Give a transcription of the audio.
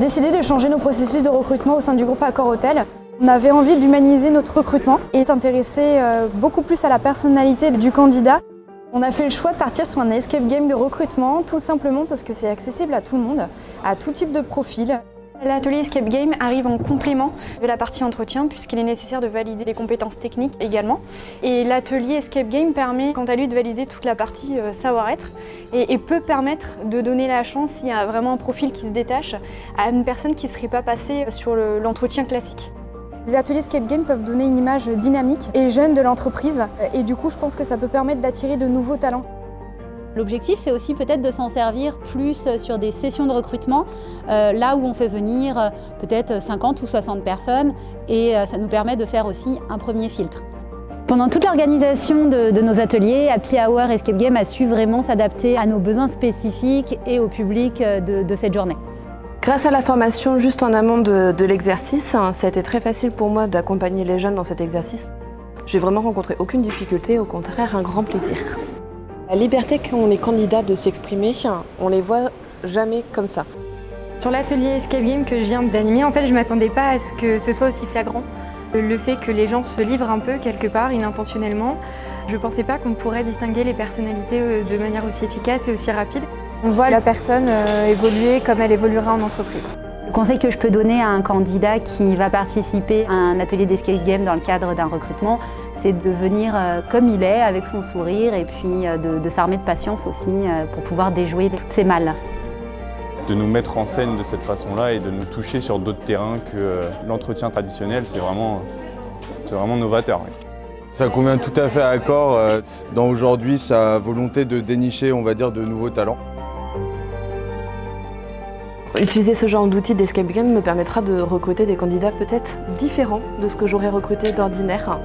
décidé de changer nos processus de recrutement au sein du groupe Accor Hôtel. On avait envie d'humaniser notre recrutement et s'intéresser beaucoup plus à la personnalité du candidat. On a fait le choix de partir sur un escape game de recrutement, tout simplement parce que c'est accessible à tout le monde, à tout type de profil. L'atelier Escape Game arrive en complément de la partie entretien puisqu'il est nécessaire de valider les compétences techniques également. Et l'atelier Escape Game permet quant à lui de valider toute la partie savoir-être et peut permettre de donner la chance, s'il y a vraiment un profil qui se détache, à une personne qui ne serait pas passée sur l'entretien classique. Les ateliers Escape Game peuvent donner une image dynamique et jeune de l'entreprise et du coup je pense que ça peut permettre d'attirer de nouveaux talents. L'objectif, c'est aussi peut-être de s'en servir plus sur des sessions de recrutement, là où on fait venir peut-être 50 ou 60 personnes et ça nous permet de faire aussi un premier filtre. Pendant toute l'organisation de nos ateliers, Happy Hour Escape Game a su vraiment s'adapter à nos besoins spécifiques et au public de cette journée. Grâce à la formation juste en amont de l'exercice, ça a été très facile pour moi d'accompagner les jeunes dans cet exercice. J'ai vraiment rencontré aucune difficulté, au contraire un grand plaisir. La liberté quand on est candidat de s'exprimer, on les voit jamais comme ça. Sur l'atelier Escape Game que je viens d'animer, en fait, je ne m'attendais pas à ce que ce soit aussi flagrant. Le fait que les gens se livrent un peu quelque part, inintentionnellement, je ne pensais pas qu'on pourrait distinguer les personnalités de manière aussi efficace et aussi rapide. On voit la personne évoluer comme elle évoluera en entreprise. Le conseil que je peux donner à un candidat qui va participer à un atelier d'escape game dans le cadre d'un recrutement, c'est de venir comme il est, avec son sourire, et puis de s'armer de patience aussi pour pouvoir déjouer toutes ces malles. De nous mettre en scène de cette façon-là et de nous toucher sur d'autres terrains que l'entretien traditionnel, c'est vraiment novateur. Oui. Ça convient tout à fait à Accor dans aujourd'hui sa volonté de dénicher, on va dire, de nouveaux talents. Utiliser ce genre d'outil d'escape game me permettra de recruter des candidats peut-être différents de ce que j'aurais recruté d'ordinaire.